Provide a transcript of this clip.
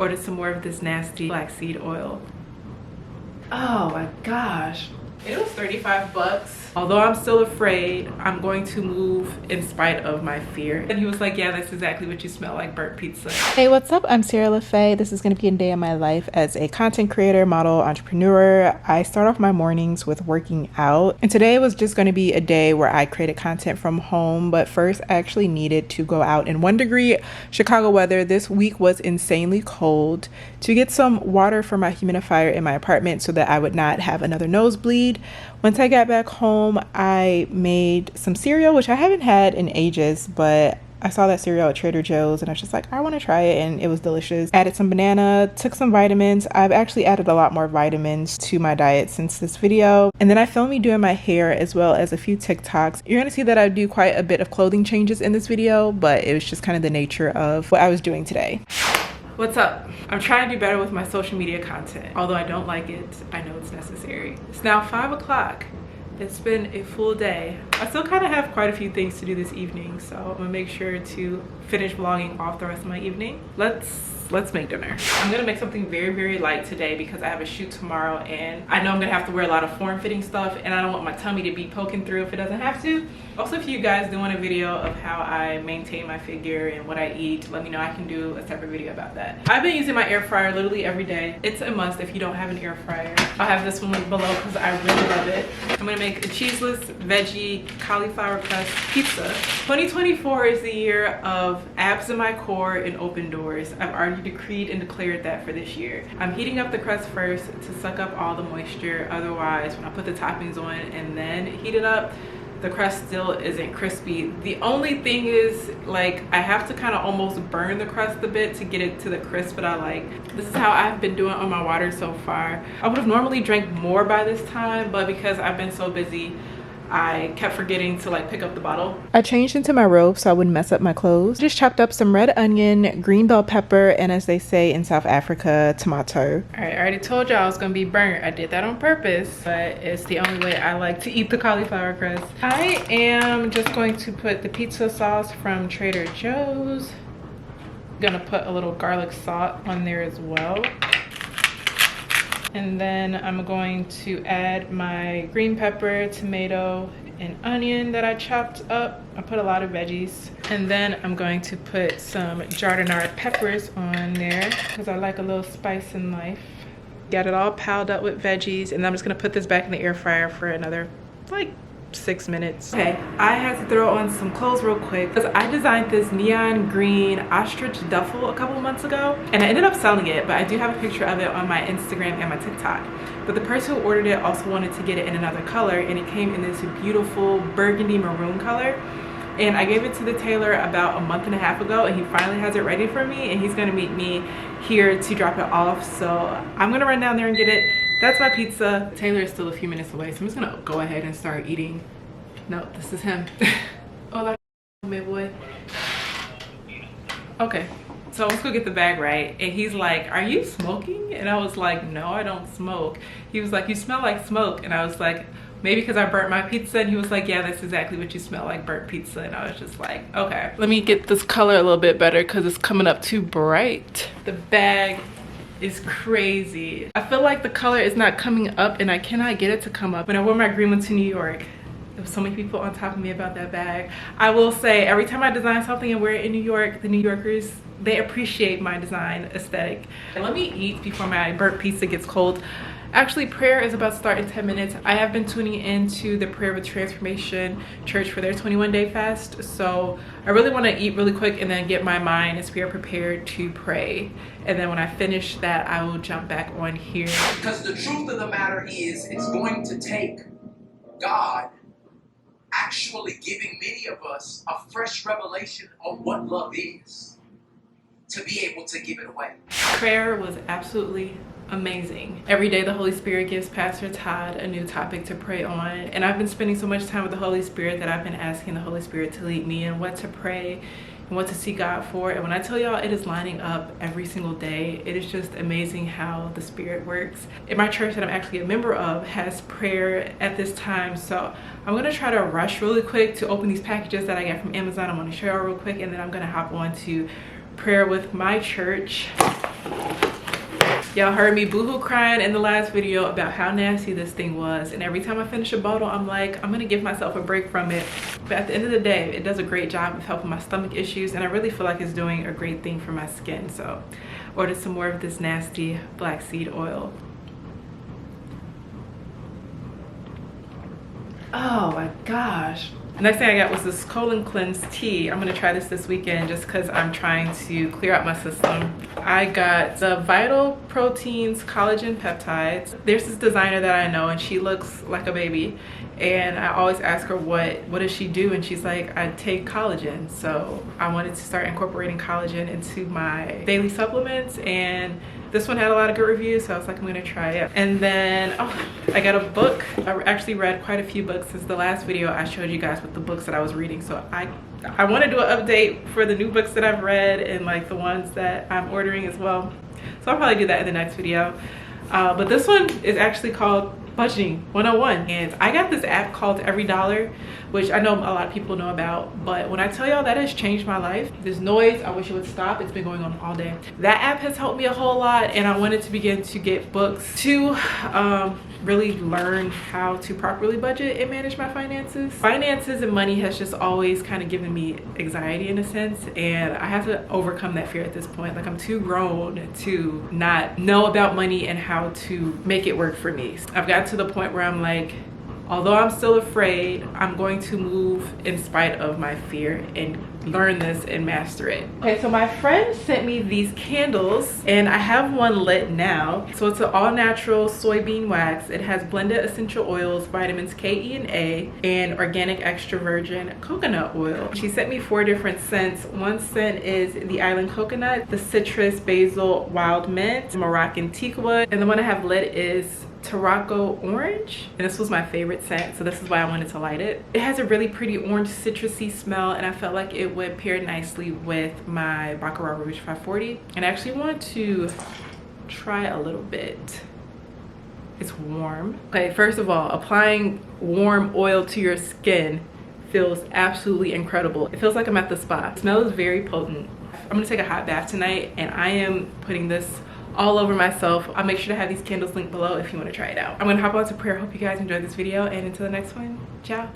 Ordered some more of this nasty flaxseed oil. Oh my gosh. It was 35 bucks. Although I'm still afraid, I'm going to move in spite of my fear. And he was like, yeah, that's exactly what you smell like, burnt pizza. Hey, what's up? I'm Sarah LaFay. This is going to be a day in my life as a content creator, model, entrepreneur. I start off my mornings with working out. And today was just going to be a day where I created content from home. But first, I actually needed to go out in 1 degree Chicago weather. This week was insanely cold to get some water for my humidifier in my apartment so that I would not have another nosebleed. Once I got back home, I made some cereal, which I haven't had in ages, but I saw that cereal at Trader Joe's and I was just like, I want to try it, and it was delicious. Added some banana, took some vitamins. I've actually added a lot more vitamins to my diet since this video. And then I filmed me doing my hair as well as a few TikToks. You're gonna see that I do quite a bit of clothing changes in this video, but it was just kind of the nature of what I was doing today. What's up? I'm trying to do better with my social media content. Although I don't like it, I know it's necessary. It's now 5 o'clock. It's been a full day. I still kind of have quite a few things to do this evening, so I'm gonna make sure to finish vlogging off the rest of my evening. Let's make dinner. I'm gonna make something very, very light today because I have a shoot tomorrow and I know I'm gonna have to wear a lot of form-fitting stuff and I don't want my tummy to be poking through if it doesn't have to. Also, if you guys do want a video of how I maintain my figure and what I eat, let me know. I can do a separate video about that. I've been using my air fryer literally every day. It's a must if you don't have an air fryer. I'll have this one linked below because I really love it. I'm gonna make a cheeseless veggie cauliflower crust pizza. 2024 is the year of abs in my core and open doors. I've already decreed and declared that for this year. I'm heating up the crust first to suck up all the moisture. Otherwise, when I put the toppings on and then heat it up, the crust still isn't crispy. The only thing is, like, I have to kind of almost burn the crust a bit to get it to the crisp that I like. This is how I've been doing on my water so far. I would have normally drank more by this time, but because I've been so busy, I kept forgetting to like pick up the bottle. I changed into my robe so I wouldn't mess up my clothes. Just chopped up some red onion, green bell pepper, and as they say in South Africa, tomato. All right, I already told y'all I was gonna be burnt. I did that on purpose, but it's the only way I like to eat the cauliflower crust. I am just going to put the pizza sauce from Trader Joe's. I'm gonna put a little garlic salt on there as well. And then I'm going to add my green pepper, tomato, and onion that I chopped up. I put a lot of veggies. And then I'm going to put some jardinard peppers on there because I like a little spice in life. Got it all piled up with veggies, and I'm just gonna put this back in the air fryer for another like 6 minutes. Okay, I had to throw on some clothes real quick because I designed this neon green ostrich duffel a couple months ago and I ended up selling it, but I do have a picture of it on my Instagram and my TikTok. But the person who ordered it also wanted to get it in another color, and it came in this beautiful burgundy maroon color. And I gave it to the tailor about a month and a half ago, and he finally has it ready for me, and he's gonna meet me here to drop it off. So I'm gonna run down there and get it. That's my pizza. Taylor is still a few minutes away, so I'm just gonna go ahead and start eating. No, this is him. Hola, my boy. Okay, so let's go get the bag right. And he's like, are you smoking? And I was like, no, I don't smoke. He was like, you smell like smoke. And I was like, maybe because I burnt my pizza. And he was like, yeah, that's exactly what you smell like, burnt pizza. And I was just like, okay. Let me get this color a little bit better because it's coming up too bright. The bag is crazy. I feel like the color is not coming up and I cannot get it to come up. When I wore my green one to New York, there was so many people on top of me about that bag. I will say, every time I design something and wear it in New York, the New Yorkers, they appreciate my design aesthetic. And let me eat before my burnt pizza gets cold. Actually, prayer is about to start in 10 minutes. I have been tuning into the Prayer with Transformation Church for their 21-day fast. So I really want to eat really quick and then get my mind and spirit prepared to pray. And then when I finish that, I will jump back on here. Because the truth of the matter is, it's going to take God actually giving many of us a fresh revelation of what love is to be able to give it away. Prayer was absolutely amazing. Every day the Holy Spirit gives Pastor Todd a new topic to pray on, and I've been spending so much time with the Holy Spirit that I've been asking the Holy Spirit to lead me in what to pray and what to seek God for. And when I tell y'all, it is lining up every single day. It is just amazing how the Spirit works. In my church that I'm actually a member of has prayer at this time, so I'm gonna try to rush really quick to open these packages that I got from Amazon. I'm gonna show y'all real quick, and then I'm gonna hop on to prayer with my church. Y'all heard me boohoo crying in the last video about how nasty this thing was, and every time I finish a bottle I'm like, I'm gonna give myself a break from it. But at the end of the day, it does a great job of helping my stomach issues, and I really feel like it's doing a great thing for my skin. So ordered some more of this nasty black seed oil. Oh my gosh. The next thing I got was this colon cleanse tea. I'm gonna try this weekend just because I'm trying to clear out my system. I got the Vital Proteins Collagen Peptides. There's this designer that I know and she looks like a baby. And I always ask her what does she do, and she's like, I take collagen. So I wanted to start incorporating collagen into my daily supplements, and this one had a lot of good reviews, so I was like, I'm gonna try it. And then I got a book. I actually read quite a few books since the last video I showed you guys with the books that I was reading. So I want to do an update for the new books that I've read and like the ones that I'm ordering as well. So I'll probably do that in the next video. But this one is actually called Budgeting 101, and I got this app called Every Dollar, which I know a lot of people know about, but when I tell y'all that has changed my life. This noise, I wish it would stop. It's been going on all day. That app has helped me a whole lot, and I wanted to begin to get books to really learn how to properly budget and manage my finances. Finances and money has just always kind of given me anxiety in a sense, and I have to overcome that fear at this point. Like, I'm too grown to not know about money and how to make it work for me. I've gotten to the point where I'm like, although I'm still afraid, I'm going to move in spite of my fear and learn this and master it. Okay, so my friend sent me these candles, and I have one lit now. So it's an all-natural soybean wax. It has blended essential oils, vitamins K, E, and A, and organic extra virgin coconut oil. She sent me 4 different scents. One scent is the island coconut, the citrus, basil, wild mint, Moroccan teak wood, and the one I have lit is Tarocco orange, and this was my favorite scent, so this is why I wanted to light it. It has a really pretty orange citrusy smell, and I felt like it would pair nicely with my Baccarat Rouge 540. And I actually want to try a little bit. It's warm. Okay, first of all, applying warm oil to your skin feels absolutely incredible. It feels like I'm at the spa. The smell is very potent. I'm gonna take a hot bath tonight, and I am putting this all over myself. I'll make sure to have these candles linked below if you want to try it out. I'm gonna hop on to prayer. Hope you guys enjoyed this video, and until the next one, ciao.